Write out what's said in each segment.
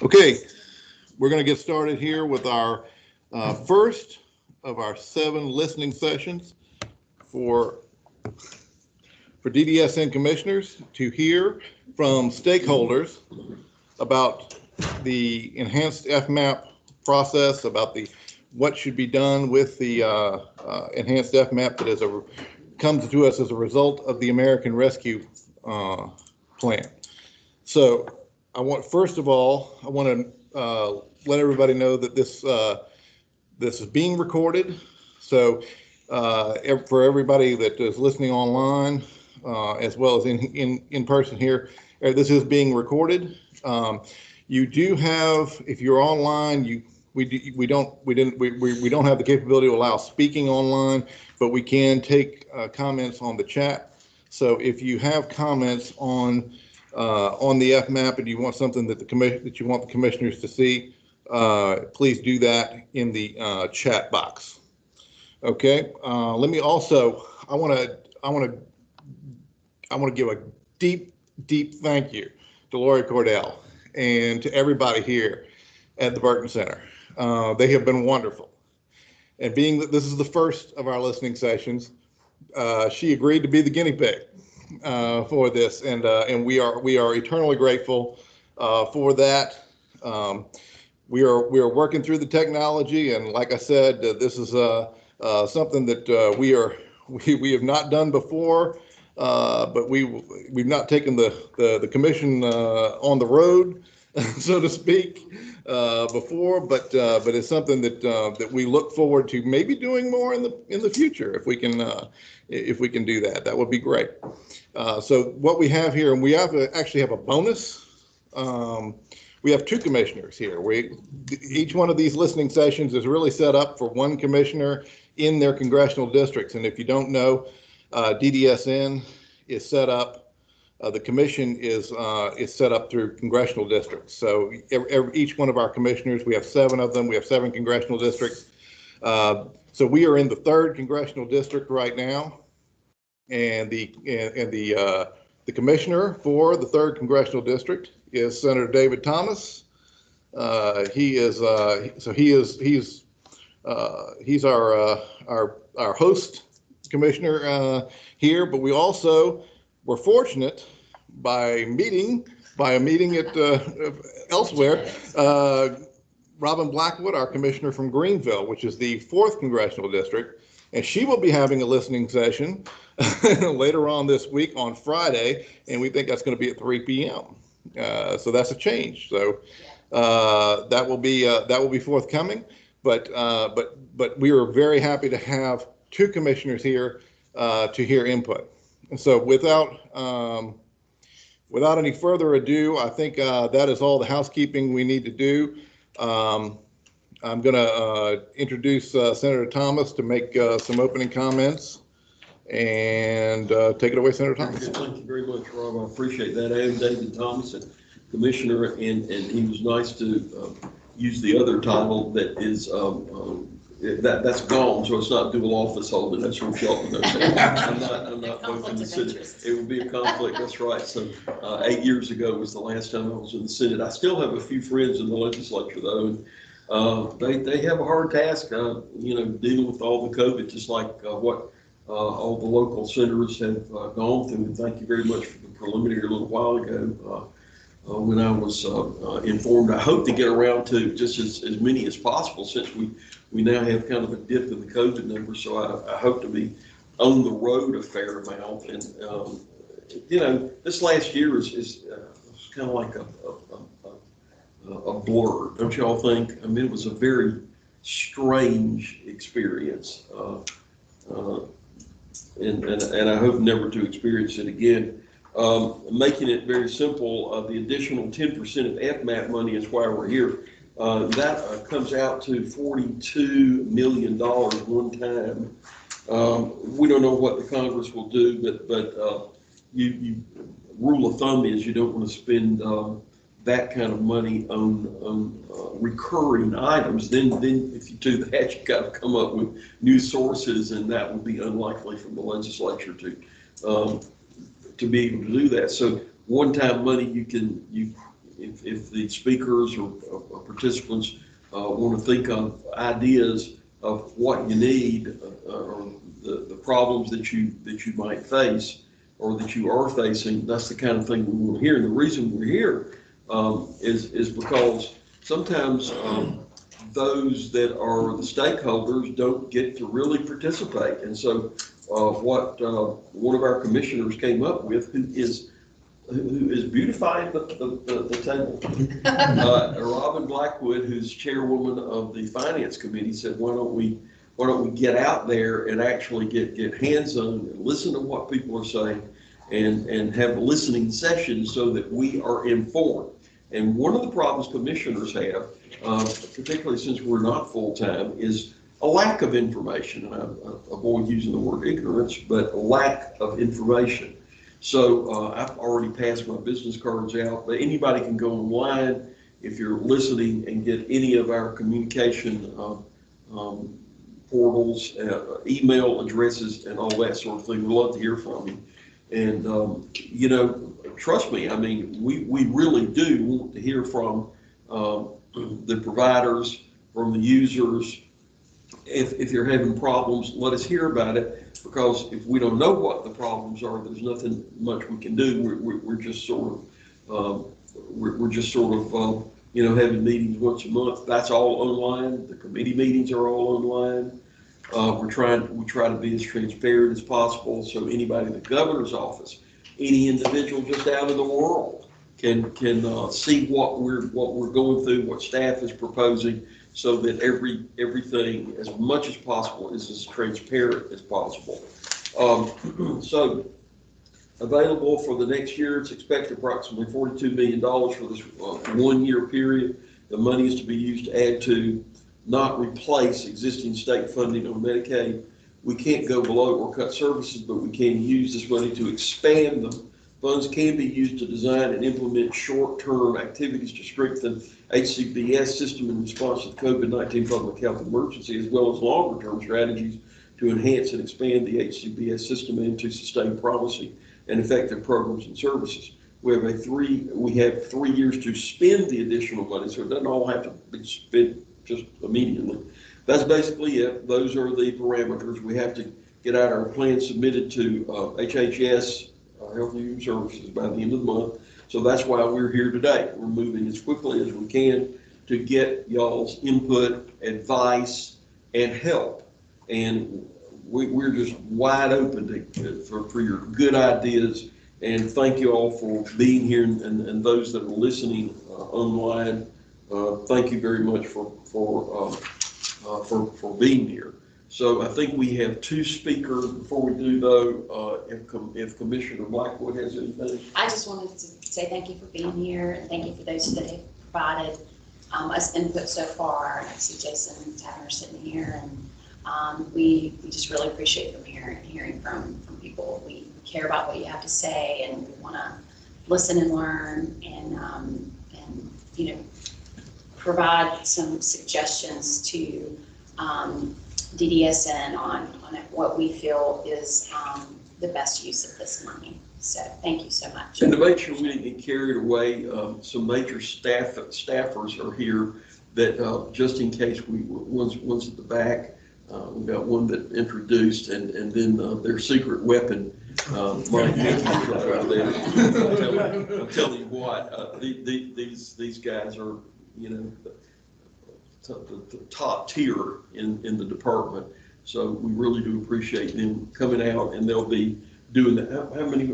Okay, we're going to get started here with our first of our 7 listening sessions for DDSN commissioners to hear from stakeholders about the enhanced FMAP process, about what should be done with the enhanced FMAP that comes to us as a result of the American Rescue Plan. So first of all, I want to let everybody know that this is being recorded. So for everybody that is listening online, as well as in person here, this is being recorded. You do have, if you're online, we don't have the capability to allow speaking online, but we can take comments on the chat. So if you have comments on the FMAP and you want something that you want the commissioners to see, please do that in the chat box. Okay. Let me also. I want to give a deep thank you to Lori Cordell and to everybody here at the Burton Center. They have been wonderful. And being that this is the first of our listening sessions, she agreed to be the guinea pig for this, and we are eternally grateful for that. We are working through the technology, and like I said, this is something that we have not done before, but we've not taken the commission on the road, so to speak, before, but it's something that we look forward to maybe doing more in the future if we can do that. That would be great. So what we have here, and we actually have a bonus. We have 2 commissioners here. Each one of these listening sessions is really set up for one commissioner in their congressional districts. And if you don't know, DDSN is set up. The commission is set up through congressional districts. So each one of our commissioners, we have 7 of them. We have 7 congressional districts. So we are in the 3rd congressional district right now, and the commissioner for the 3rd congressional district is Senator David Thomas. He's our host commissioner here, but we also were fortunate by a meeting at elsewhere. Robin Blackwood, our commissioner from Greenville, which is the 4th congressional district, and she will be having a listening session later on this week on Friday, and we think that's going to be at 3 p.m. So that's a change. So that will be forthcoming. But we are very happy to have 2 commissioners here to hear input. And so without any further ado, I think that is all the housekeeping we need to do. I'm going to introduce Senator Thomas to make some opening comments. And take it away, Senator Thomas. Thank you very much, Rob. I appreciate that. I am David Thomas, Commissioner, and he was nice to use the other title that is that's gone, so it's not dual office holding. That's from Shelton. I'm not both in the Senate. It would be a conflict. That's right. So 8 years ago was the last time I was in the Senate. I still have a few friends in the legislature though, and they have a hard task, dealing with all the COVID, just like what all the local senators have gone through. And thank you very much for the preliminary a little while ago when I was informed. I hope to get around to just as many as possible, since we now have kind of a dip in the COVID numbers. So I hope to be on the road a fair amount. And this last year is kind of like a blur, don't y'all think? I mean, it was a very strange experience. And I hope never to experience it again. Making it very simple, the additional 10% of FMAP money is why we're here. That comes out to $42 million one time. We don't know what the Congress will do, but you rule of thumb is you don't want to spend that kind of money on recurring items. Then if you do that, you got to come up with new sources, and that would be unlikely from the legislature to be able to do that. So one-time money, if the speakers or participants want to think of ideas of what you need or the problems that you might face or that you are facing, that's the kind of thing we want to hear. And the reason we're here is because sometimes those that are the stakeholders don't get to really participate. And so what one of our commissioners came up with, who is beautifying the table, Robin Blackwood, who's chairwoman of the finance committee, said, why don't we get out there and actually get hands-on and listen to what people are saying and have listening sessions so that we are informed. And one of the problems commissioners have, particularly since we're not full-time, is a lack of information. And I avoid using the word ignorance, but a lack of information. So I've already passed my business cards out, but anybody can go online if you're listening and get any of our communication portals, email addresses, and all that sort of thing. We'd love to hear from you. And, you know, trust me, I mean, we really do want to hear from the providers, from the users. If you're having problems, let us hear about it, because if we don't know what the problems are, there's nothing much we can do. We're just sort of, you know, having meetings once a month. That's all online. The committee meetings are all online. We try to be as transparent as possible, so anybody in the governor's office, any individual just out in the world can see what we're going through, what staff is proposing, so that everything, as much as possible, is as transparent as possible. So available for the next year, it's expected approximately $42 million for this 1 year period. The money is to be used to add to, not replace, existing state funding on Medicaid. We can't go below or cut services, but we can use this money to expand them. Funds can be used to design and implement short-term activities to strengthen HCBS system in response to the COVID-19 public health emergency, as well as longer-term strategies to enhance and expand the HCBS system and to sustain policy and effective programs and services. We have 3 years to spend the additional money, so it doesn't all have to be spent just immediately. That's basically it. Those are the parameters. We have to get out our plan submitted to HHS, Health and Human Services, by the end of the month. So that's why we're here today. We're moving as quickly as we can to get y'all's input, advice, and help. And we're just wide open for your good ideas. And thank you all for being here, and those that are listening online. Thank you very much for being here. So I think we have 2 speakers. Before we do though, if Commissioner Blackwood has anything. I just wanted to say thank you for being here, and thank you for those that have provided us input so far. I see Jason and Taverner sitting here, and we just really appreciate from hearing from people. We care about what you have to say, and we want to listen and learn, and you know, provide some suggestions to DDSN on what we feel is the best use of this money. So thank you so much. And to make sure we didn't get carried away, some major staffers are here that just in case one's at the back. We've got one that introduced, and then their secret weapon might make it right over there. I'm telling you what, these guys are, you know, the top tier in the department. So we really do appreciate them coming out, and they'll be doing that. How many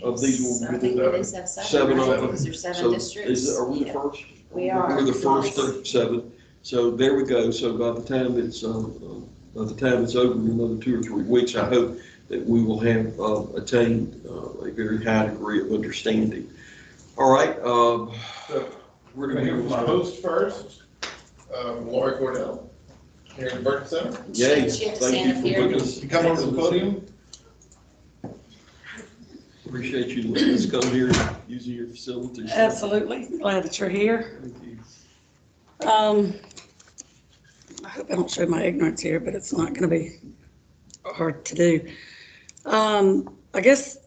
of these will be doing that? 7 of them. Because there's 7 districts. Are we the first? We are. We're the first of 7. So there we go. So by the time it's over in another 2 or 3 weeks, I hope that we will have attained a very high degree of understanding. All right. We're going to hear from my host first, Lori Cordell, here at the Burton Center. Yay. She had to Thank stand you up for here. putting us. You come over to the podium. Appreciate you letting us come here and using your facilities. Absolutely. Glad that you're here. Thank you. I hope I don't show my ignorance here, but it's not going to be hard to do. I guess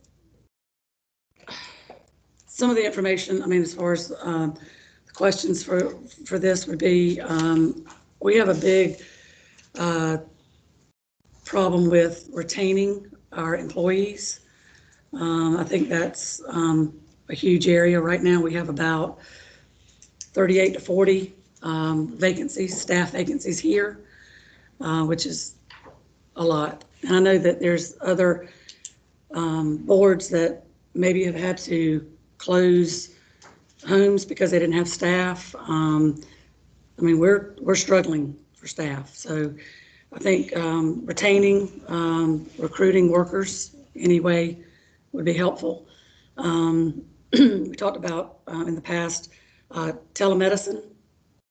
some of the information, I mean, as far as the questions for this would be, we have a big problem with retaining our employees. I think that's a huge area. Right now, we have about 38 to 40 vacancies, staff vacancies here, which is a lot. And I know that there's other boards that maybe have had to close homes because they didn't have staff. I mean, we're struggling for staff. So I think retaining, recruiting workers anyway would be helpful. We talked about in the past telemedicine.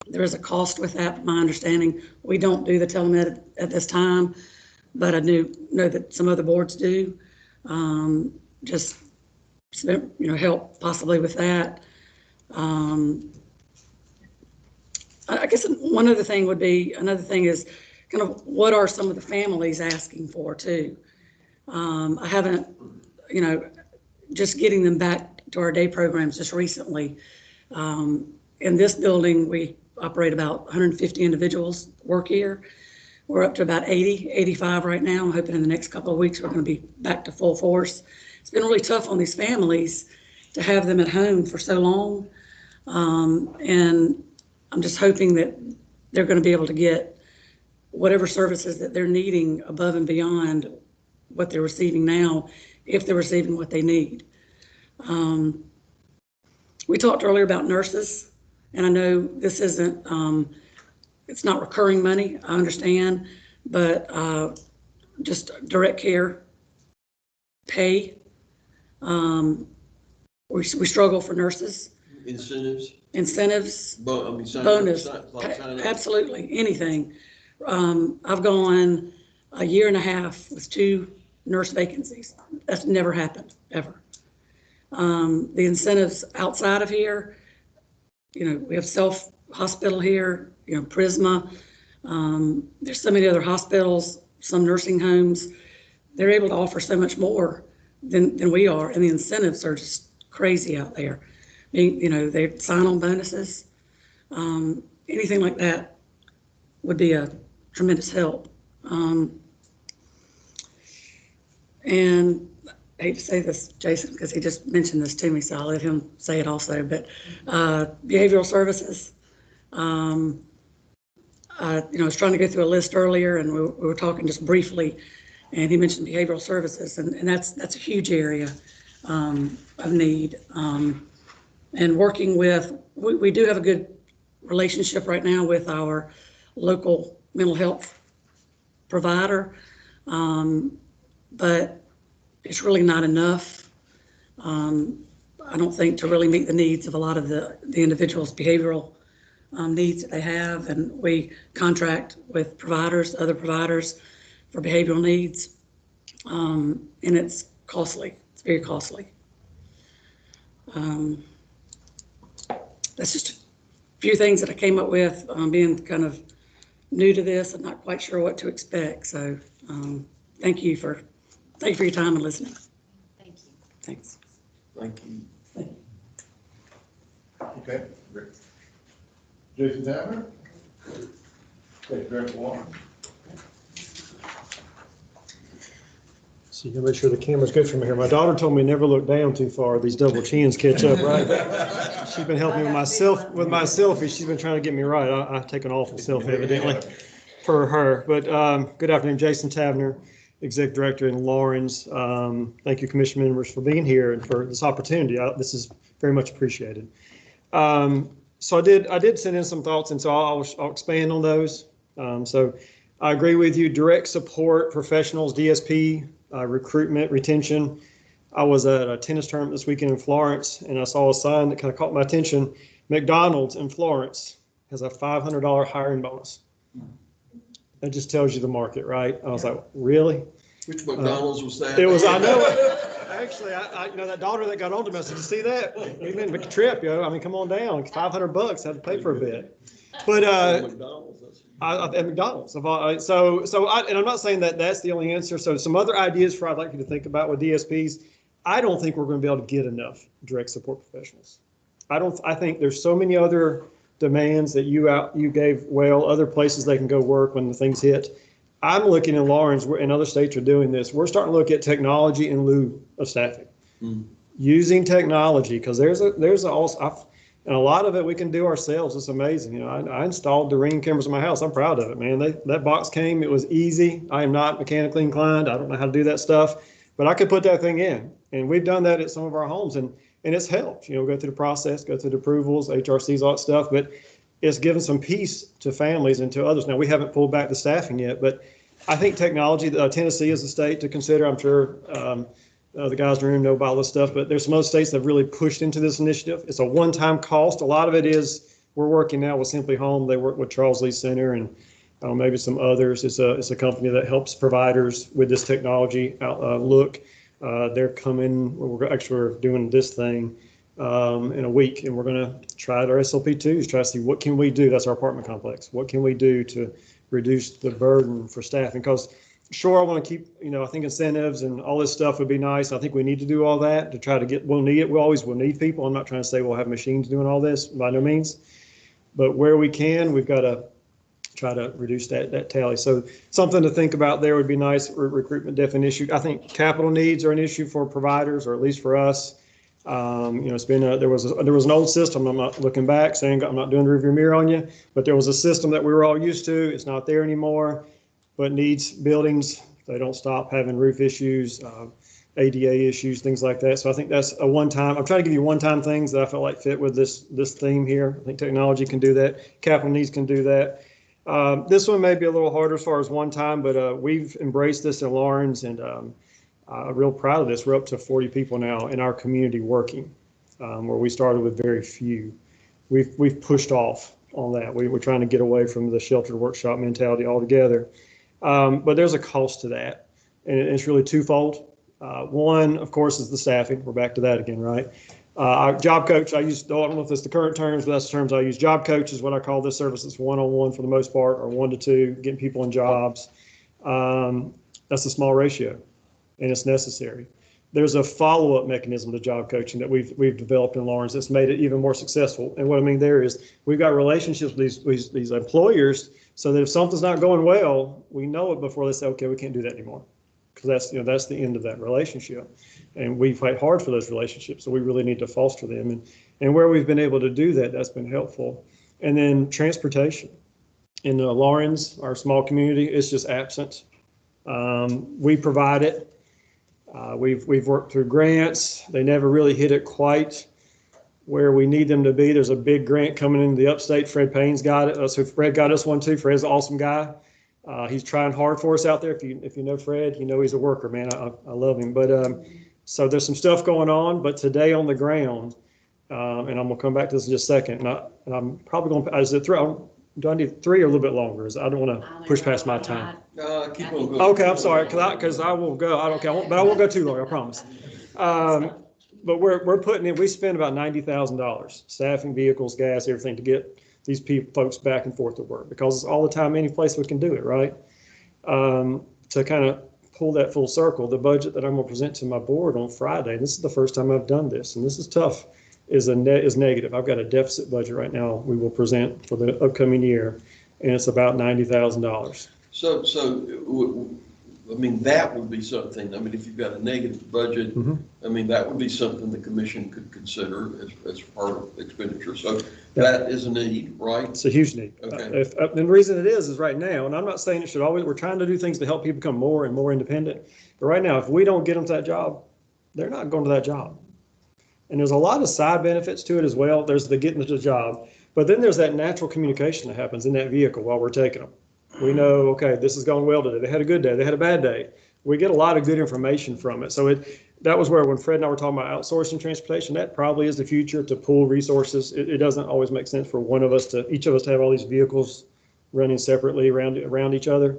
There is a cost with that. My understanding, we don't do the telemed at this time, but I know that some other boards do. Just help possibly with that. I guess another thing is kind of what are some of the families asking for too. I haven't, just getting them back to our day programs just recently. In this building, we operate about 150 individuals work here. We're up to about 80, 85 right now. I'm hoping in the next couple of weeks, we're going to be back to full force. It's been really tough on these families to have them at home for so long. And I'm just hoping that they're going to be able to get whatever services that they're needing above and beyond what they're receiving now, if they're receiving what they need. We talked earlier about nurses, and I know this isn't, it's not recurring money, I understand, but just direct care pay. We struggle for nurses. Incentives. Bonus. Absolutely, anything. I've gone a year and a half with 2 nurse vacancies. That's never happened, ever. The incentives outside of here, we have Self Hospital here, Prisma. There's so many other hospitals, some nursing homes. They're able to offer so much more than we are, and the incentives are just crazy out there. I mean, they sign on bonuses. Anything like that would be a tremendous help. And I hate to say this, Jason, because he just mentioned this to me, so I'll let him say it also, but behavioral services. I was trying to go through a list earlier, and we were talking just briefly, and he mentioned behavioral services, and that's a huge area of need. And working with, we do have a good relationship right now with our local mental health provider, but it's really not enough. I don't think to really meet the needs of a lot of the individuals' behavioral needs that they have, and we contract with providers, other providers for behavioral needs, and it's costly. It's very costly. That's just a few things that I came up with, being kind of new to this and not quite sure what to expect. So thank you for your time and listening. Thank you. Thanks. Thank you. Okay, great. Jason Tapper? Okay, Director Warren. So you can make sure the camera's good from here. My daughter told me never look down too far. These double chins catch up, right? She's been helping me with my selfie. She's been trying to get me right. I take an awful selfie, evidently, for her. But good afternoon, Jason Tavener, Executive Director in Lawrence. Thank you, Commission members, for being here and for this opportunity. This is very much appreciated. So I did send in some thoughts, and so I'll expand on those. So I agree with you. Direct support professionals, DSP, recruitment, retention. I was at a tennis tournament this weekend in Florence, and I saw a sign that kind of caught my attention. McDonald's in Florence has a $500 hiring bonus. That just tells you the market, right? I was like, really? Which McDonald's was that? It was, I know it. Actually, I that daughter that got on to me, I said, you see that? We didn't make a trip, I mean, come on down. $500, I had to pay for a bit. But at McDonald's. And I'm not saying that that's the only answer. So some other ideas I'd like you to think about with DSPs. I don't think we're going to be able to get enough direct support professionals. I think there's so many other demands that you gave well, other places they can go work when the things hit. I'm looking in Lawrence, and other states are doing this. We're starting to look at technology in lieu of staffing. Using technology, because there's also, and a lot of it we can do ourselves. It's amazing. You know, I installed the Ring cameras in my house. I'm proud of it, man. That box came. It was easy. I am not mechanically inclined. I don't know how to do that stuff, but I could put that thing in, and we've done that at some of our homes, and it's helped. You know, go through the process, go through the approvals, HRCs, all that stuff, but it's given some peace to families and to others. Now, we haven't pulled back the staffing yet, but I think technology, Tennessee is a state to consider. I'm sure the guys in the room know about all this stuff, but there's some other states that have really pushed into this initiative. It's a one-time cost. A lot of it is we're working now with Simply Home. They work with Charles Lee Center and maybe some others. It's a company that helps providers with this technology look. They're coming. We're doing this thing in a week, and we're going to try our SLP2s, try to see what can we do. That's our apartment complex. What can we do to reduce the burden for staffing? Because sure, I want to keep, I think incentives and all this stuff would be nice. I think we need to do all that to try to get, we always will need people. I'm not trying to say we'll have machines doing all this, by no means. But where we can, we've got to try to reduce that tally. So something to think about there would be nice. Recruitment definitely issue. I think capital needs are an issue for providers, or at least for us. It's been there was an old system. I'm not looking back saying I'm not doing the rearview mirror on you, but there was a system that we were all used to. It's not there anymore, but needs buildings. They don't stop having roof issues, ADA issues, things like that. So I think that's a one-time. I'm trying to give you one-time things that I felt like fit with this theme here. I think technology can do that. Capital needs can do that. This one may be a little harder as far as one time, but we've embraced this in Lawrence, and I'm real proud of this. We're up to 40 people now in our community working, where we started with very few. We've pushed off on that. We're trying to get away from the sheltered workshop mentality altogether. But there's a cost to that, and it's really twofold. One, of course, is the staffing. We're back to that again, right? Our job coach, I don't know if it's the current terms, but that's the terms I use. Job coach is what I call this service. It's one-on-one for the most part, or 1 to 2, getting people in jobs. That's a small ratio, and it's necessary. There's a follow-up mechanism to job coaching that we've developed in Lawrence that's made it even more successful. And what I mean there is we've got relationships with these employers, so that if something's not going well, we know it before they say, okay, we can't do that anymore. Because that's the end of that relationship. And we fight hard for those relationships, so we really need to foster them. And where we've been able to do that, that's been helpful. And then transportation. In Lawrence, our small community, it's just absent. We provide it. We've worked through grants. They never really hit it quite where we need them to be. There's a big grant coming in the upstate. Fred Payne's got it. So Fred got us one too. Fred's an awesome guy. He's trying hard for us out there. If you know Fred, you know he's a worker, man. I love him. But so there's some stuff going on. But today on the ground, and I'm gonna come back to this in just a second. And I'm probably gonna. Is it 3? Do I need 3 or a little bit longer? I don't want to push past my time. Keep on going. Okay, I'm sorry, because I will go. I don't care, but I won't go too long. I promise. But we're putting in. We spend about $90,000, staffing, vehicles, gas, everything to get these folks back and forth to work, because it's all the time, any place we can do it, right? To kind of pull that full circle, the budget that I'm going to present to my board on Friday, this is the first time I've done this, and this is tough, is negative. I've got a deficit budget right now we will present for the upcoming year, and it's about $90,000. So, I mean, that would be something, I mean, if you've got a negative budget, I mean, that would be something the commission could consider as part of expenditure. So that is a need, right? It's a huge need. Okay. And the reason it is right now, and I'm not saying it should always, we're trying to do things to help people become more and more independent. But right now, if we don't get them to that job, they're not going to that job. And there's a lot of side benefits to it as well. There's the getting to the job, but then there's that natural communication that happens in that vehicle while we're taking them. We know, okay, this has gone well today. They had a good day. They had a bad day. We get a lot of good information from it. So that was where when Fred and I were talking about outsourcing transportation, that probably is the future, to pool resources. It doesn't always make sense for each of us to have all these vehicles running separately around each other.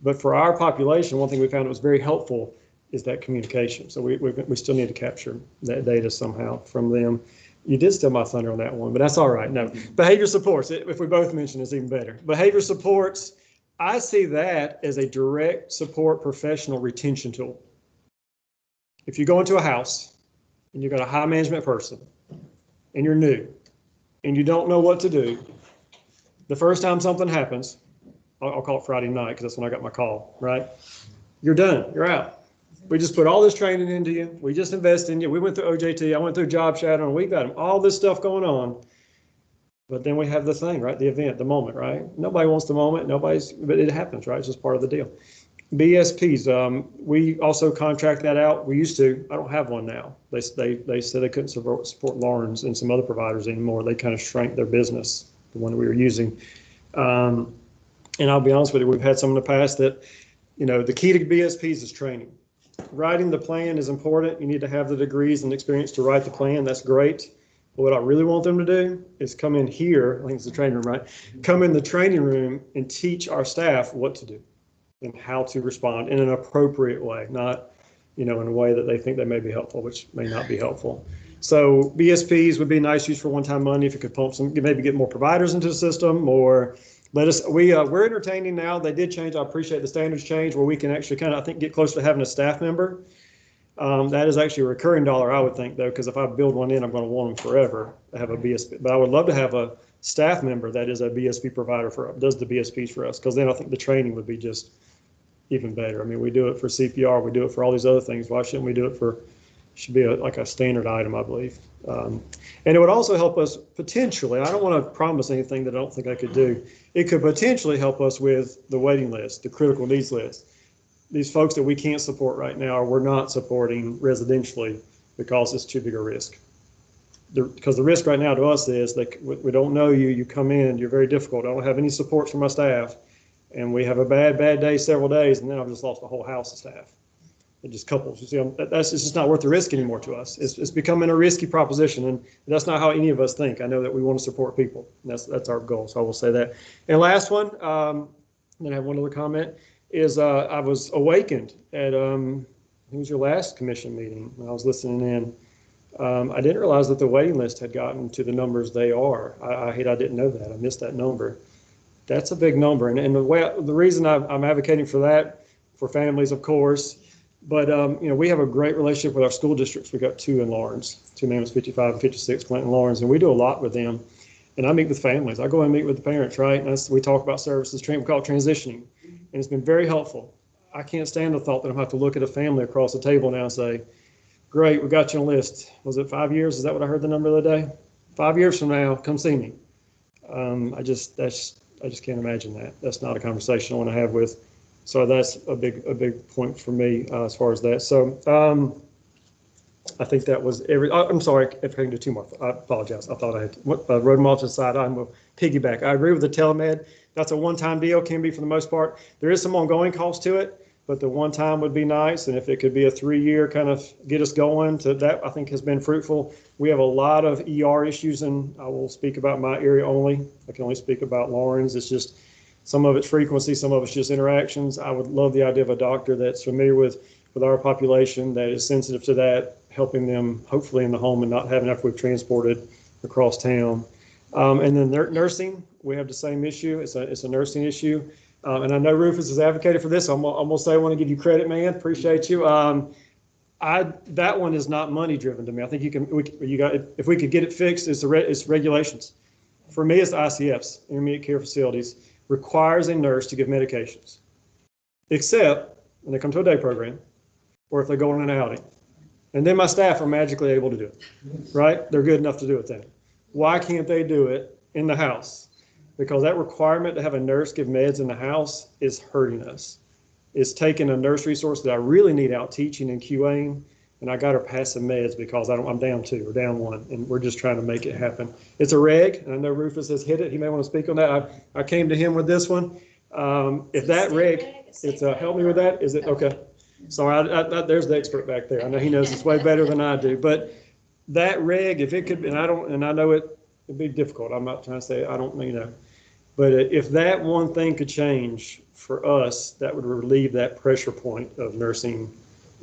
But for our population, one thing we found that was very helpful is that communication. So we still need to capture that data somehow from them. You did steal my thunder on that one, but that's all right. No, behavior supports, if we both mention it's even better. Behavior supports, I see that as a direct support professional retention tool. if you go into a house and you've got a high management person and you're new and you don't know what to do, the first time something happens, I'll call it Friday night because that's when I got my call, right? You're done. You're out. We just put all this training into you. We just invest in you. We went through OJT. I went through job shadowing. We got all this stuff going on. But then we have the thing, right? The event, the moment, right? Nobody wants the moment. But it happens, right? It's just part of the deal. BSPs, we also contract that out. We used to. I don't have one now. They said they couldn't support Lawrence and some other providers anymore. They kind of shrank their business, the one we were using. And I'll be honest with you, we've had some in the past that, the key to BSPs is training. Writing the plan is important. You need to have the degrees and experience to write the plan. That's great. But what I really want them to do is come in here, I think it's the training room, right? Come in the training room and teach our staff what to do and how to respond in an appropriate way, not, in a way that they think they may be helpful, which may not be helpful. So BSPs would be nice use for one-time money if you could pump some, maybe get more providers into the system, or we're entertaining now. They did change. I appreciate the standards change where we can actually kind of, I think, get close to having a staff member. That is actually a recurring dollar, I would think, though, because if I build one in, I'm going to want them forever to have a BSP. But I would love to have a staff member that is a BSP provider does the BSPs for us, because then I think the training would be just even better. I mean, we do it for CPR, we do it for all these other things. Why shouldn't we do it should be like a standard item, I believe. And it would also help us potentially, I don't want to promise anything that I don't think I could do. It could potentially help us with the waiting list, the critical needs list. These folks that we can't support right now, or we're not supporting residentially because it's too big a risk. Because the risk right now to us is that we don't know you, you come in, you're very difficult. I don't have any support from my staff, and we have a bad day, several days, and then I've just lost a whole house of staff. It just couples. You see, it's just not worth the risk anymore to us. It's becoming a risky proposition, and that's not how any of us think. I know that we want to support people. And that's our goal. So I will say that. And last one, then I have one other comment, is I was awakened at I think it was your last commission meeting when I was listening in. I didn't realize that the waiting list had gotten to the numbers they are. I didn't know that. I missed that number. That's a big number, and the reason I'm advocating for that, for families, of course. But, we have a great relationship with our school districts. We've got two in Lawrence, 2 Mammoths 55 and 56, Clinton, Lawrence, and we do a lot with them. And I meet with families. I go and meet with the parents, right? And we talk about services, we call it transitioning. And it's been very helpful. I can't stand the thought that I'm going to have to look at a family across the table now and say, great, we got you on a list. Was it 5 years? Is that what I heard the number the other day? 5 years from now, come see me. I just can't imagine that. That's not a conversation I want to have with. So that's a big point for me as far as that. So I think that was I'm sorry if I can do two more. I apologize. I thought I had wrote them off to the side. I'm a piggyback. I agree with the telemed. That's a one-time deal, can be for the most part. There is some ongoing cost to it, but the one time would be nice. And if it could be a 3-year kind of get us going to that, I think has been fruitful. We have a lot of ER issues, and I will speak about my area only. I can only speak about Lawrence. It's just some of it's frequency, some of it's just interactions. I would love the idea of a doctor that's familiar with our population, that is sensitive to that, helping them hopefully in the home and not having after we've transported across town. And then nursing, we have the same issue. It's a nursing issue. And I know Rufus has advocated for this. I'm gonna say I want to give you credit, man. Appreciate you. That one is not money driven to me. I think if we could get it fixed, it's regulations. For me, it's ICFs, intermediate care facilities, requires a nurse to give medications, except when they come to a day program or if they go on an outing. And then my staff are magically able to do it, right? They're good enough to do it then. Why can't they do it in the house? Because that requirement to have a nurse give meds in the house is hurting us. It's taking a nurse resource that I really need out teaching and QAing, and I got her passing meds because I'm down 2 or down 1, and we're just trying to make it happen. It's a reg, and I know Rufus has hit it. He may want to speak on that. I came to him with this one. If that reg, help me with that. Is it okay? Sorry, there's the expert back there. I know he knows this way better than I do. But that reg, if it could, and I know it'd be difficult. I'm not trying to say I don't, but if that one thing could change for us, that would relieve that pressure point of nursing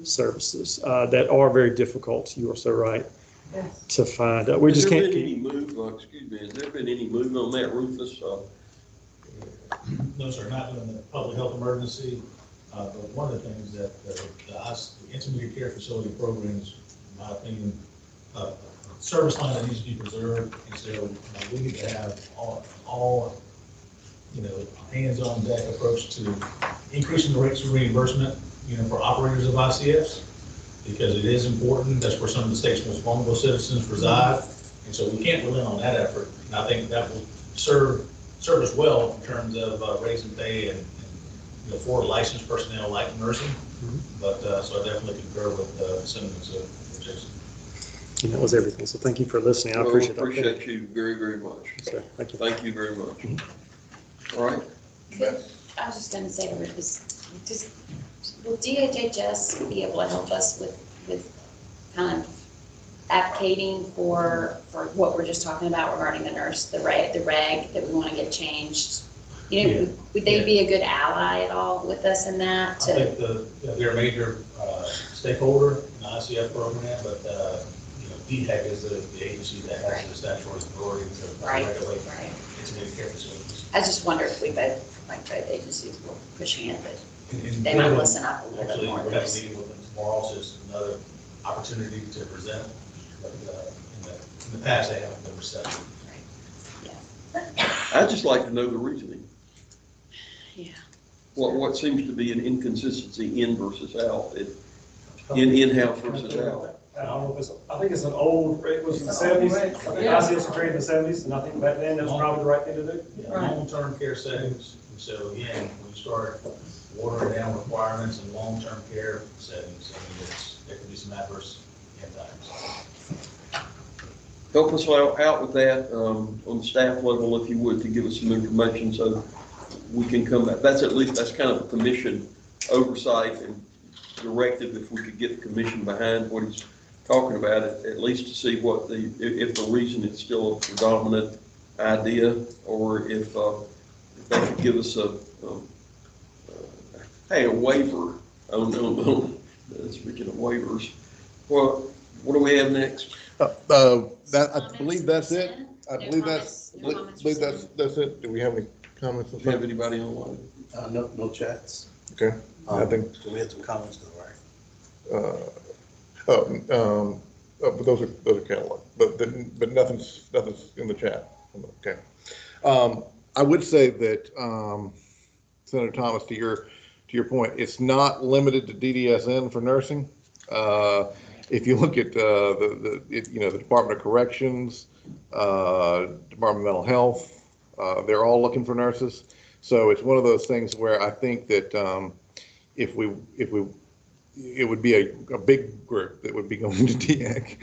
services that are very difficult. You are so right. Yes. To find. We just can't keep. Excuse me. Has there been any movement on that, Rufus? No, sir, not in the public health emergency. But one of the things that the intermediate care facility programs, in my opinion, a service line that needs to be preserved. And so we need to have all hands-on deck approach to increasing the rates of reimbursement, for operators of ICFs, because it is important. That's where some of the state's most vulnerable citizens reside. And so we can't relent on that effort. And I think that will serve us well in terms of raising pay and for licensed personnel like nursing. But so I definitely concur with the sentiments of Jason. And that was everything. So thank you for listening. I appreciate that. Appreciate you very, very much. So, thank you. Thank you very much. All right. I was just gonna say, will DHHS be able to help us with kind of advocating for what we're just talking about regarding the reg that we want to get changed? Would they be a good ally at all with us in that? I think they're a major stakeholder in the ICF program, but DHEC is the agency that has the statutory authority to regulate intermediate care facilities. I just wonder if both agencies were pushing it, but And they might listen up a little bit actually, more. we're having a meeting with them tomorrow, so it's another opportunity to present. But in the past, they haven't been receptive. I'd just like to know the reasoning. Yeah. What seems to be an inconsistency in versus out, in-house versus out. I don't know if I think it's an old, it was in the 70s. I think ICFs were created in the 70s, and I think back then that was probably the right thing to do. Long-term care settings, and so again, when you start watering down requirements in long-term care settings, there could be some adverse impacts. Help us out with that on the staff level, if you would, to give us some information so we can come back. That's kind of a commission oversight and directive, if we could get the commission behind what he's talking about, at least to see if the reason it's still a predominant idea, or if they could give us a waiver on speaking of waivers. Well, what do we have next? I believe that's it. I believe that's it. Do we have any comments? Do you have anybody online? No chats. Okay, I think. So we had some comments though, right? But those are catalog, but nothing's in the chat. Okay. I would say that, Senator Thomas, to your point, it's not limited to DDSN for nursing. If you look at the Department of Corrections, Department of Mental Health, they're all looking for nurses. So it's one of those things where I think that it would be a big group that would be going to DEC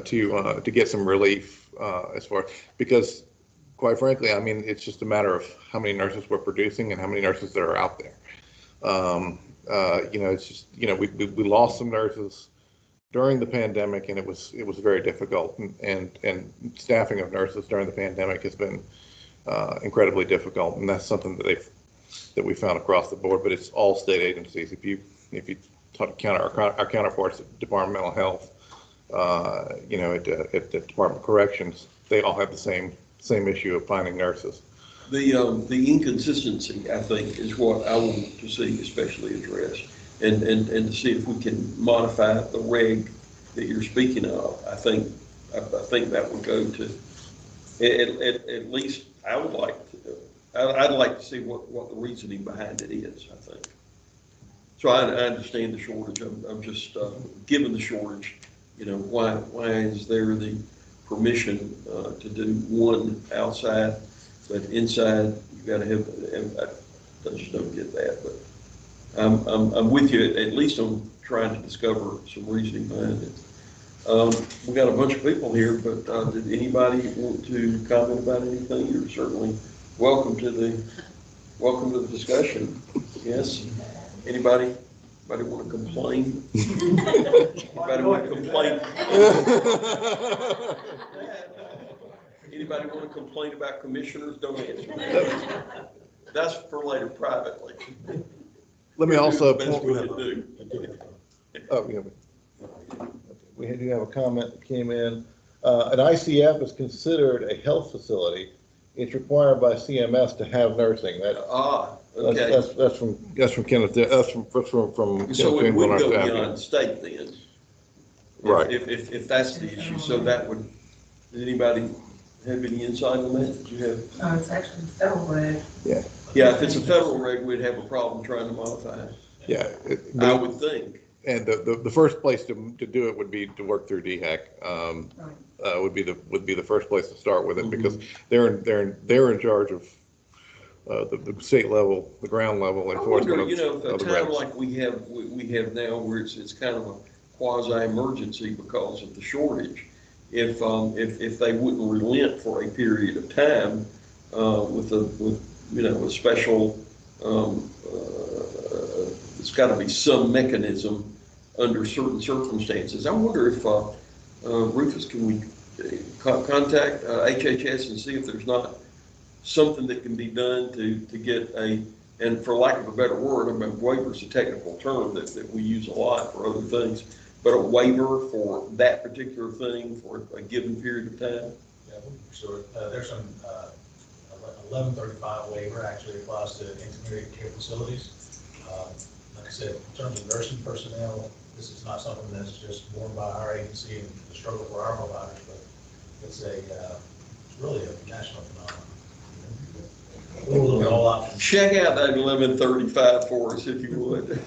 to get some relief as far, because quite frankly, I mean, it's just a matter of how many nurses we're producing and how many nurses that are out there. It's just, we lost some nurses during the pandemic, and it was very difficult, and staffing of nurses during the pandemic has been incredibly difficult, and that's something that we found across the board. But it's all state agencies. If you count our counterparts at Department of Mental Health, at the Department of Corrections, they all have the same issue of finding nurses. The inconsistency, I think, is what I want to see especially addressed, and to see if we can modify the reg that you're speaking of. I think that would go to at least I would like to. I'd like to see what the reasoning behind it is. I think. So I understand the shortage. I'm just given the shortage. Why is there the permission to do one outside, but inside you got to have? I just don't get that. But I'm with you at least on trying to discover some reasoning behind it. We got a bunch of people here, but did anybody want to comment about anything? You're certainly welcome to the discussion. Yes. Anybody want to complain? Anybody want to complain? Anybody want to complain about commissioners? Don't answer that. That's for later privately. Let me also That's point. what we can do. We do have a comment that came in. An ICF is considered a health facility. It's required by CMS to have nursing. Okay, That's from Kenneth, that's from Kenneth so it James on would our go staff. beyond state then? Right. If that's the issue, so that would, does anybody have any insight on that? Did you have? No, it's actually federal reg. Yeah, Yeah, if it's a federal reg, we'd have a problem trying to modify it, yeah. I would think. And the first place to do it would be to work through DHEC. Would be the first place to start with it, because they're in charge of the state level, the ground level I enforcement wonder, of a the time regs. like we have now, where it's kind of a quasi-emergency because of the shortage, if they wouldn't relent for a period of time, with a special, it's gotta be some mechanism under certain circumstances. I wonder if, Rufus, can we contact HHS and see if there's not something that can be done to get and for lack of a better word, I mean, waiver is a technical term that we use a lot for other things, but a waiver for that particular thing for a given period of time? Yeah, so there's some 1135 waiver actually applies to intermediate care facilities. Like I said, in terms of nursing personnel, this is not something that's just borne by our agency and the struggle for our providers, but it's really a national phenomenon. We'll look at all options. Check out that 1135 for us if you would.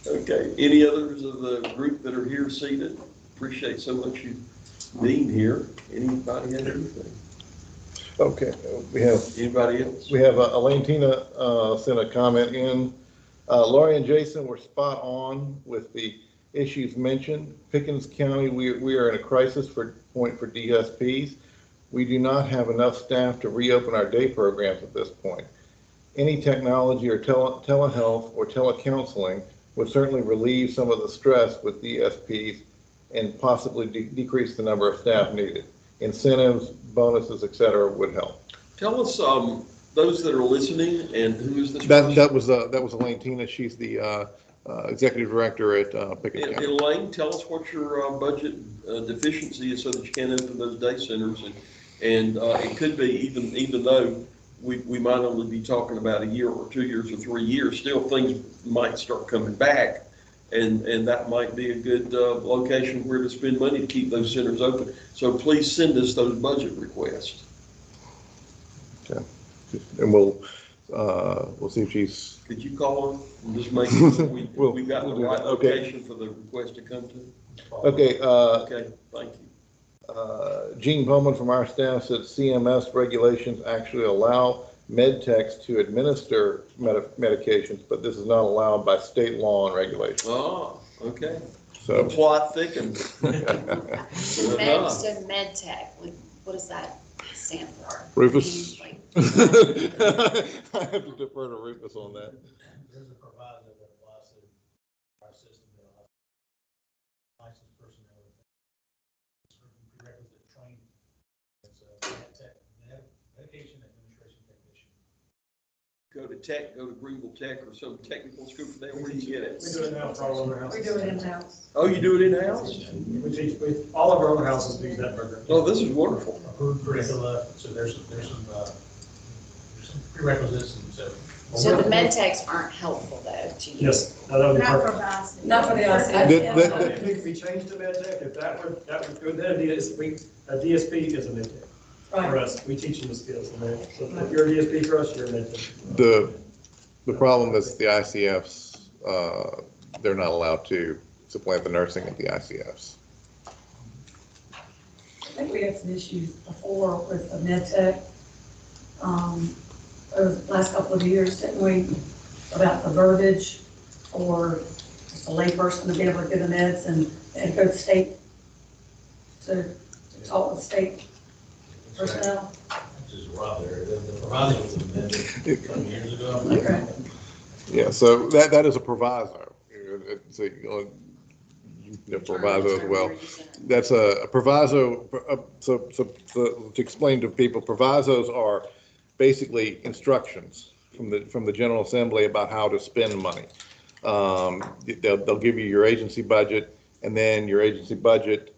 Okay, any others of the group that are here seated? Appreciate so much you being here. Anybody have anything? Okay, Anybody else? we have Elaine Tina sent a comment in. Laurie and Jason were spot on with the issues mentioned. Pickens County, we are in a crisis point for DSPs. We do not have enough staff to reopen our day programs at this point. Any technology or telehealth or telecounseling would certainly relieve some of the stress with DSPs and possibly decrease the number of staff needed. Incentives, bonuses, et cetera, would help. Tell us, those that are listening, and who is this person? That was Elaine Tina. She's the executive director at Pickens And County. Elaine, tell us what your budget deficiency is so that you can open those day centers. And it could be, even though we might only be talking about a year or 2 years or 3 years, still things might start coming back. And that might be a good location where to spend money to keep those centers open. So please send us those budget requests. Okay. And we'll see if she's. Could you call her and just make sure that we got the we'll do right that. Okay. location for the request to come to? Okay. Okay, thank you. Gene Bowman from our staff said CMS regulations actually allow med techs to administer medications, but this is not allowed by state law and regulations. Oh, okay. The So plot thickens. So med tech, what does that stand for? Rufus? Like, I have to defer to Rufus on that. There's a proviso that applies to our system that allows licensed personnel with certain prerequisite training. It's a medication administration technician. Go to Greenwood Tech or some technical school there. Where do you get it? We do it now for all of our houses. We do it in-house. Oh, you do it in-house? All of our other houses do that program. Oh, this is wonderful. Approved curricula, so there's some prerequisites, and So the med techs aren't helpful though to you? Yes, that would be Not perfect. for us. Not for the That- If it could be changed to med tech, if that would go, then a DSP is a med tech. For Right. us, we teach them the skills. So if you're a DSP for us, you're a med tech. The problem is the ICFs, they're not allowed to supplant the nursing at the ICFs. I think we had some issues before with the med tech, over the last couple of years, didn't we? About the verbiage or just a layperson to be able to give the meds and go to state, to talk with state personnel. just Rob there, the proviso was amended some years ago. Okay. Yeah, so that is a proviso. It's a proviso as well. That's a proviso. So to explain to people, provisos are basically instructions from the General Assembly about how to spend money. They'll give you your agency budget, and then your agency budget,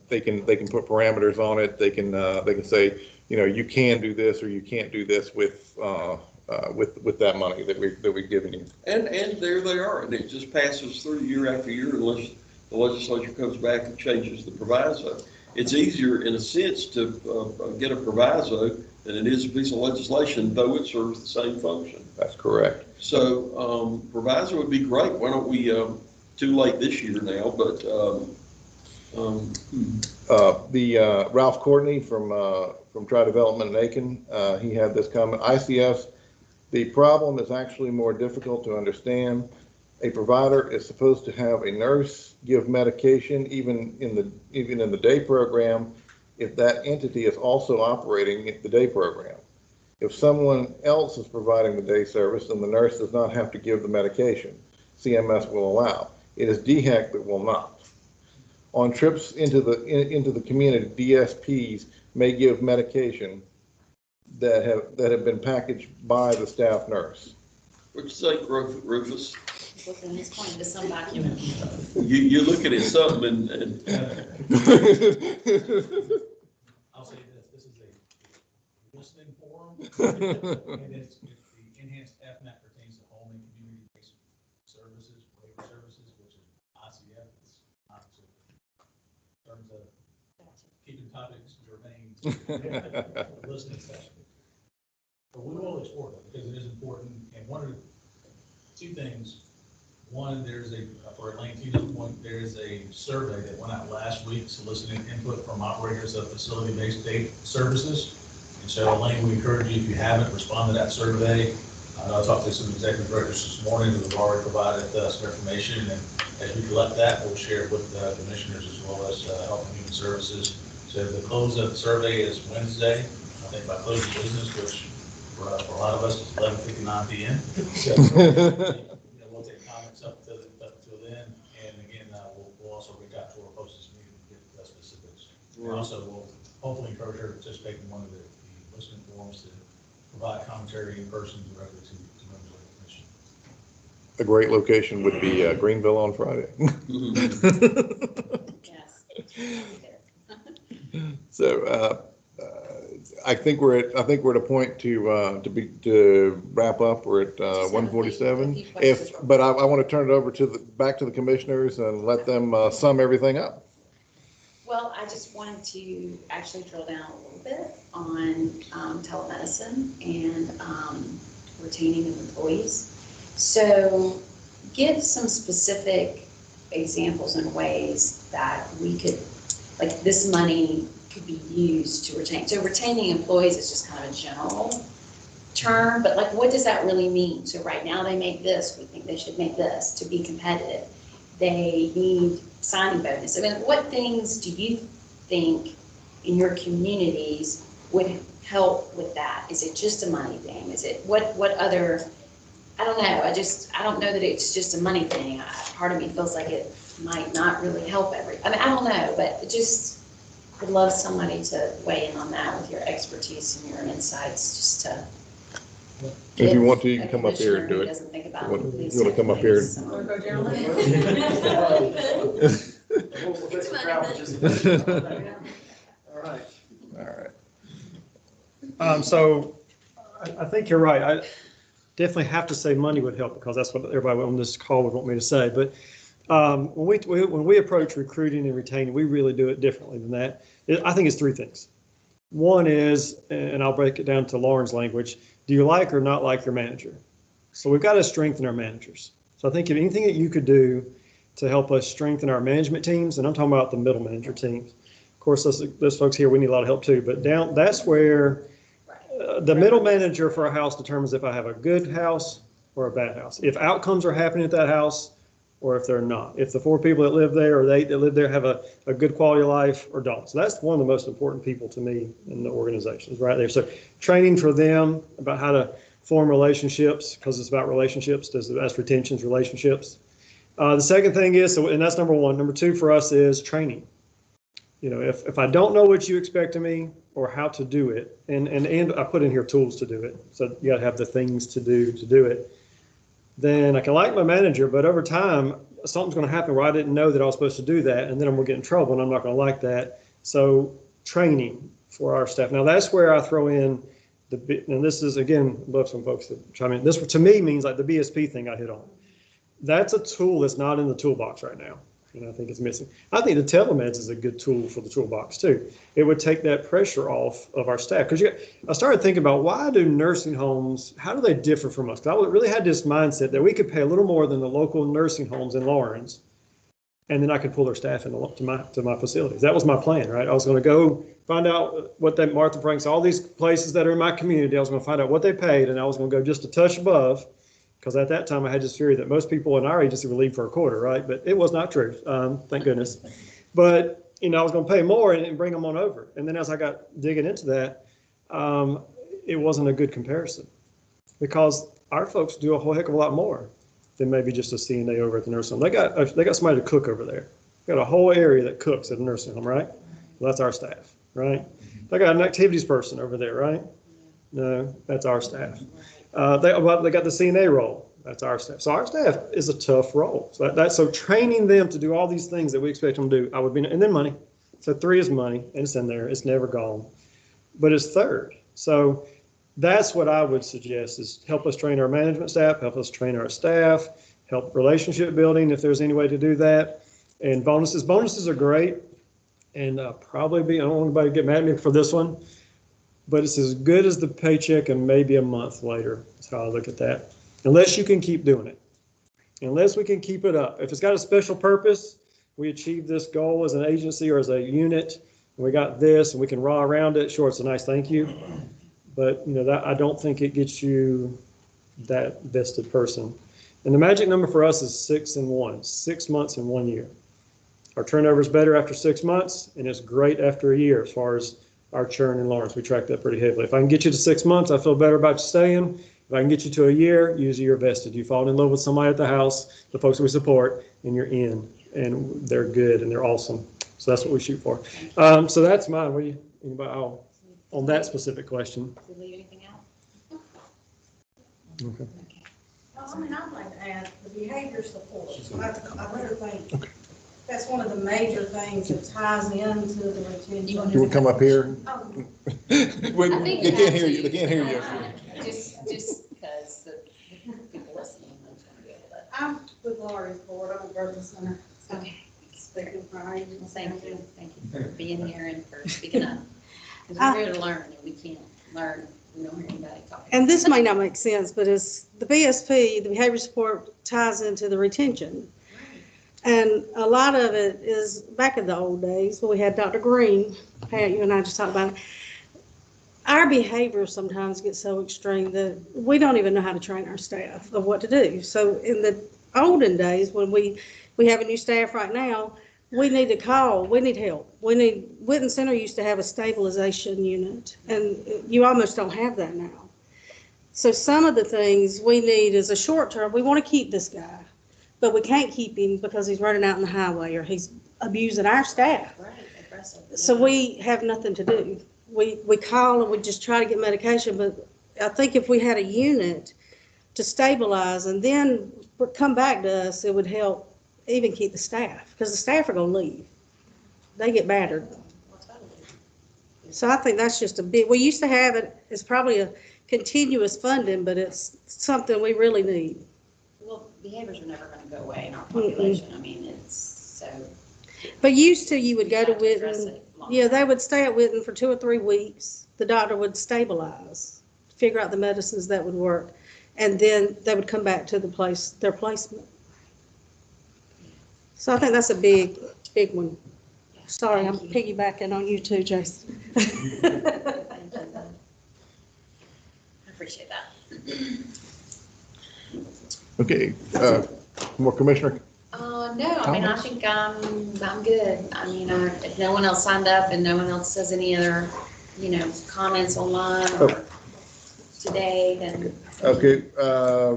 they can put parameters on it. They can say you know, you can do this or you can't do this with that money that we're giving you. And there they are, and it just passes through year after year unless the legislature comes back and changes the proviso. It's easier in a sense to get a proviso than it is a piece of legislation, though it serves the same function. That's correct. So proviso would be great. Why don't we, too late this year now, but Ralph Courtney from Tri Development in Aiken, he had this comment. ICFs, the problem is actually more difficult to understand. A provider is supposed to have a nurse give medication, even in the day program, if that entity is also operating the day program. If someone else is providing the day service, then the nurse does not have to give the medication. CMS will allow. It is DHEC that will not. On trips into the community, DSPs may give medication that have been packaged by the staff nurse. what'd you say, Rufus? He's pointing to some document. You're looking at something and I'll say this is a listening forum, and it's the enhanced FMAP pertains to home and community-based services, waiver services, which is ICF, it's not so, in terms of keeping topics germane to the listening session. But we will explore that because it is important, and one of the two things. One, for Elaine Tina's point, there is a survey that went out last week soliciting input from operators of facility-based day services. And so Elaine, we encourage you, if you haven't, respond to that survey. I know I talked to some executive directors this morning who have already provided us some information, and as we collect that, we'll share it with the commissioners as well as Health and Human Services. So the close of the survey is Wednesday. I think by close of business, which for a lot of us is 11:59 p.m. So, we'll take comments up to then, and again, we'll also reach out to our hostess meeting to get the specifics. We also will hopefully encourage her to participate in one of the listening forums to provide commentary in person directly to members of the commission. A great location would be Greenville on Friday. Yes. So I think we're at a point to wrap up. We're at 1:47. But I want to turn it over back to the commissioners and let them sum everything up. Well, I just wanted to actually drill down a little bit on telemedicine and retaining of employees. So give some specific examples and ways that we could, like this money could be used to retain. So retaining employees is just kind of a general term, but like what does that really mean? So right now they make this, we think they should make this to be competitive. They need signing bonus. I mean, what things do you think in your communities would help with that? Is it just a money thing? Is it what other, I don't know. I don't know that it's just a money thing. Part of me feels like it might not really help I mean, I don't know, but it just, I'd love somebody to weigh in on that with your expertise and your insights, just to. If you want to, you can come up here and do it. Doesn't think about You want to come up here? Want to go down We'll fix the crowd in just a minute. All right. All right. So I think you're right. I definitely have to say money would help because that's what everybody on this call would want me to say. But when we approach recruiting and retaining, we really do it differently than that. I think it's three things. One is, and I'll break it down to Lauren's language, do you like or not like your manager? So we've got to strengthen our managers. So I think if anything that you could do to help us strengthen our management teams, and I'm talking about the middle manager teams. Of course, those folks here, we need a lot of help too, but that's where the middle manager for a house determines if I have a good house or a bad house. If outcomes are happening at that house or if they're not. If the four people that live there or they that live there have a good quality of life or don't. So that's one of the most important people to me in the organizations right there. So training for them about how to form relationships, because it's about relationships, that's retentions, relationships. The second thing is, and that's number one. Number two for us is training. You know, if I don't know what you expect of me or how to do it, and I put in here tools to do it. So you got to have the things to do it. Then I can like my manager, but over time, something's going to happen where I didn't know that I was supposed to do that, and then I'm going to get in trouble, and I'm not going to like that. So training for our staff. Now, that's where I throw in and this is, again, love some folks that chime in. This, to me, means like the BSP thing I hit on. That's a tool that's not in the toolbox right now, and I think it's missing. I think the telemeds is a good tool for the toolbox, too. It would take that pressure off of our staff. Because I started thinking about, why do nursing homes, how do they differ from us? Because I really had this mindset that we could pay a little more than the local nursing homes in Lawrence, and then I could pull their staff into my facilities. That was my plan, right? I was going to go find out what that Martha Franks, all these places that are in my community, I was going to find out what they paid, and I was going to go just a touch above, because at that time I had this theory that most people in our agency would leave for a quarter, right? But it was not true, thank goodness. But, I was going to pay more and bring them on over. And then as I got digging into that, it wasn't a good comparison, because our folks do a whole heck of a lot more than maybe just a CNA over at the nursing home. They got somebody to cook over there. Got a whole area that cooks at the nursing home, right? Well, that's our staff, right? They got an activities person over there, right? No, that's our staff. They got the CNA role. That's our staff. So our staff is a tough role. So training them to do all these things that we expect them to do, and then money. So 3 is money, and it's in there. It's never gone. But it's third. So that's what I would suggest, is help us train our management staff, help us train our staff, help relationship building if there's any way to do that. And bonuses. Bonuses are great. And I don't want anybody to get mad at me for this one, but it's as good as the paycheck and maybe a month later. That's how I look at that. Unless you can keep doing it. Unless we can keep it up. If it's got a special purpose, we achieve this goal as an agency or as a unit, and we got this and we can raw around it. Sure, it's a nice thank you. But that, I don't think it gets you that vested person. And the magic number for us is 6 and 1, 6 months and 1 year. Our turnover is better after 6 months, and it's great after a year as far as our churn in Lawrence. We track that pretty heavily. If I can get you to 6 months, I feel better about you staying. If I can get you to a year, usually you're vested. You fall in love with somebody at the house, the folks we support, and you're in, and they're good and they're awesome. So that's what we shoot for. So that's mine. What do you think about on that specific question? Did we leave anything out? Okay. Well, I'd like to add the behavior support. I really think that's one of the major things that ties into the retention. You want to come up here? Oh, They I think can't hear you. They can't hear you. Just because the people listening are going to be able to. I'm with Laurie's board, I'm a Growth Center. So Okay. speaking for our agency. Well, thank you for being here and for speaking up. Because we're here to learn, and we can't learn if we don't hear anybody talking. And this may not make sense, but it's the BSP, the behavior support, ties into the retention. And a lot of it is back in the old days when we had Dr. Green, Pat, you and I just talked about it. Our behavior sometimes gets so extreme that we don't even know how to train our staff of what to do. So in the olden days, when we have a new staff right now, we need to call, we need help. Whitten Center used to have a stabilization unit, and you almost don't have that now. So some of the things we need is a short term, we want to keep this guy, but we can't keep him because he's running out in the highway or he's abusing our staff. Right, aggressive. So we have nothing to do. We call and we just try to get medication, but I think if we had a unit to stabilize and then come back to us, it would help even keep the staff, because the staff are going to leave. They get battered. So I think that's just we used to have it, it's probably a continuous funding, but it's something we really need. Well, behaviors are never going to go away in our population. I mean, it's so. But used to, you would go to have address Whitten, it long yeah, term. they would stay at Whitten for 2 or 3 weeks. The doctor would stabilize, figure out the medicines that would work, and then they would come back to their placement. So I think that's a big one. Sorry, I'm piggybacking on you too, Jason. Thank you. I appreciate that. Okay, more Commissioner? No, I mean, I think I'm good. I mean, if no one else signed up and no one else says any other, comments online or today, then. Okay,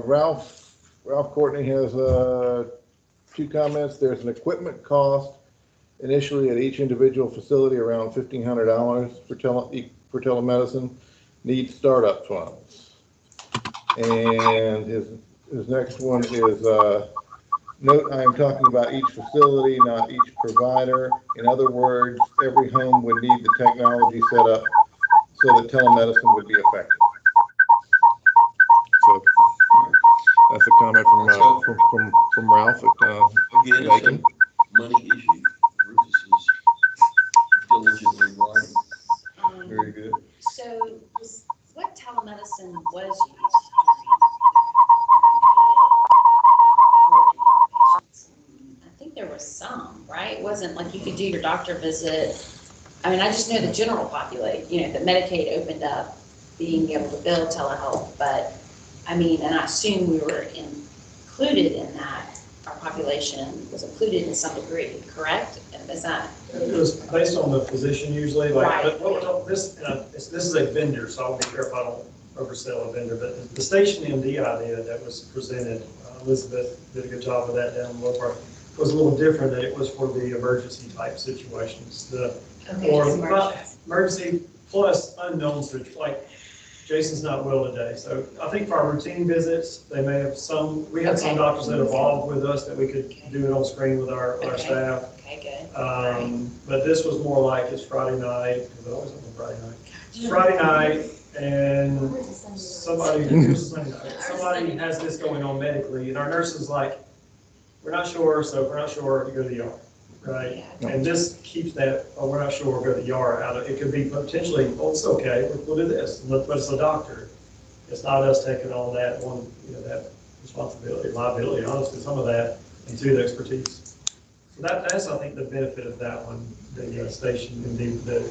Ralph Courtney has 2 comments. There's an equipment cost initially at each individual facility around $1,500 for telemedicine. Needs startup funds. And his next one is Note, I am talking about each facility, not each provider. In other words, every home would need the technology set up so that telemedicine would be effective. So that's a comment from Ralph at Again, it's Macon. a money issue. Rufus is diligently writing. Very good. So what telemedicine was used during I think there was some, right? It wasn't like you could do your doctor visit. I mean, I just know the general population, that Medicaid opened up being able to bill telehealth, but I mean, and I assume we were included in that. Our population was included in some degree, correct? Is that? It was based on the physician usually, like, Right. but what we're talking, this is a vendor, so I want to be careful I don't oversell a vendor, but the station MD idea that was presented, Elizabeth did a good job of that down in the lower part, was a little different, that it was for the emergency type situations, or emergency plus unknown situations, like Jason's not well today, so I think for our routine visits, they may have we had some doctors that evolved with us that we could do it on screen with our staff. Okay, good. But this was more like it's Friday night, because it always on Friday night. It's Friday night, and somebody has this going on medically, and our nurse is like, we're not sure, so if we're not sure, you go to the ER, right? Yeah. And this keeps that, we're not sure, we'll go to the ER out of, it could be potentially, oh, it's okay, we'll do this, but it's the doctor. It's not us taking on that one, that responsibility, liability, honestly, some of that, into the expertise. So that's, I think, the benefit of that one, the station, indeed, that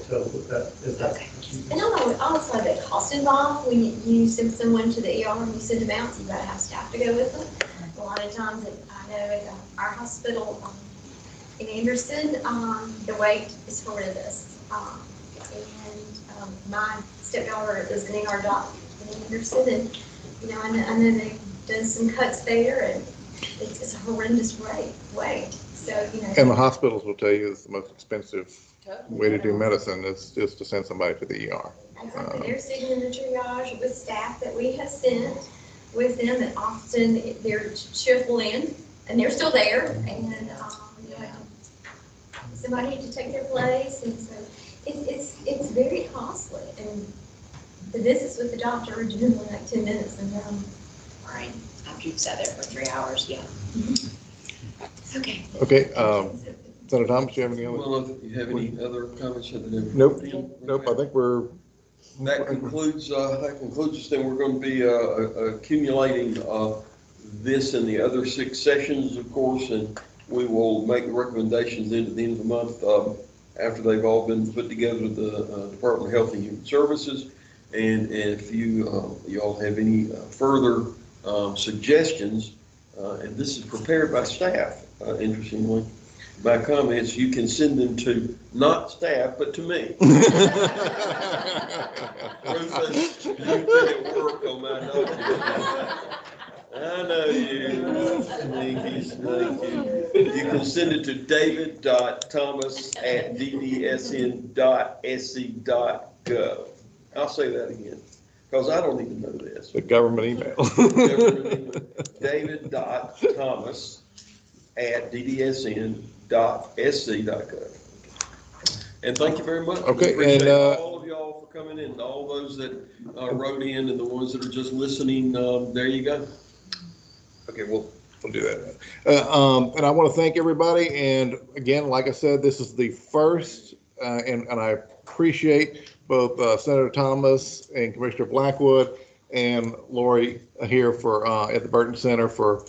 is that. Okay. And also the cost involved when you send someone to the ER and you send them out, so you gotta have staff to go with them. A lot of times, I know at our hospital in Anderson, the wait is horrendous. And my stepdaughter is an ER doc in Anderson, and I know they've done some cuts there, and it's a horrendous wait. So And the hospitals will tell you it's the most expensive way to do medicine is just to send somebody to the ER. Exactly. They're sitting in the triage with staff that we have sent with them, and often their shift will end, and they're still there, and somebody had to take their place, and so it's very costly. And the visits with the doctor are generally like 10 minutes, and Right. After you've sat there for 3 hours, yeah. Okay. Okay, Senator Thomas, do you have any other? Well, if you have any other comments? Nope, I think That concludes us. Then we're going to be accumulating this and the other 6 sessions, of course, and we will make the recommendations at the end of the month after they've all been put together with the Department of Health and Human Services. And if you all have any further suggestions, and this is prepared by staff, interestingly, by comments, you can send them to not staff, but to me. Rufus, you've been at work on my notes. I know you. You can send it to david.thomas@ddsn.sc.gov. I'll say that again, because I don't even know this. the government email. david.thomas@ddsn.sc.gov. And thank you very much. Okay, We appreciate and, all of y'all for coming in, all those that wrote in and the ones that are just listening. There you go. Okay, we'll do that. And I want to thank everybody. And again, like I said, this is the first, and I appreciate both Senator Thomas and Commissioner Blackwood and Lori here at the Burton Center for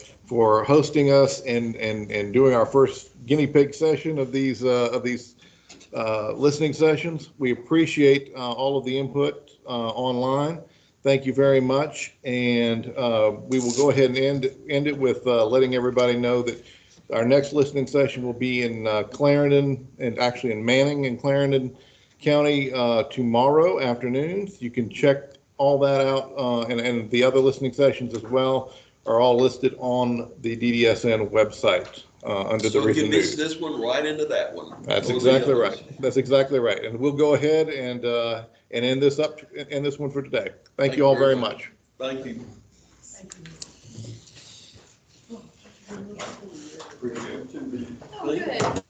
hosting us and doing our first guinea pig session of these listening sessions. We appreciate all of the input online. Thank you very much, and we will go ahead and end it with letting everybody know that our next listening session will be in Clarendon, and actually in Manning and Clarendon County tomorrow afternoons. You can check all that out, and the other listening sessions as well are all listed on the DDSN website under the recent news. So you can mix this one right into that one. That's exactly right. That's exactly right. And we'll go ahead and end this one for today. Thank you all very much. Thank you. Appreciate it too. Oh, good.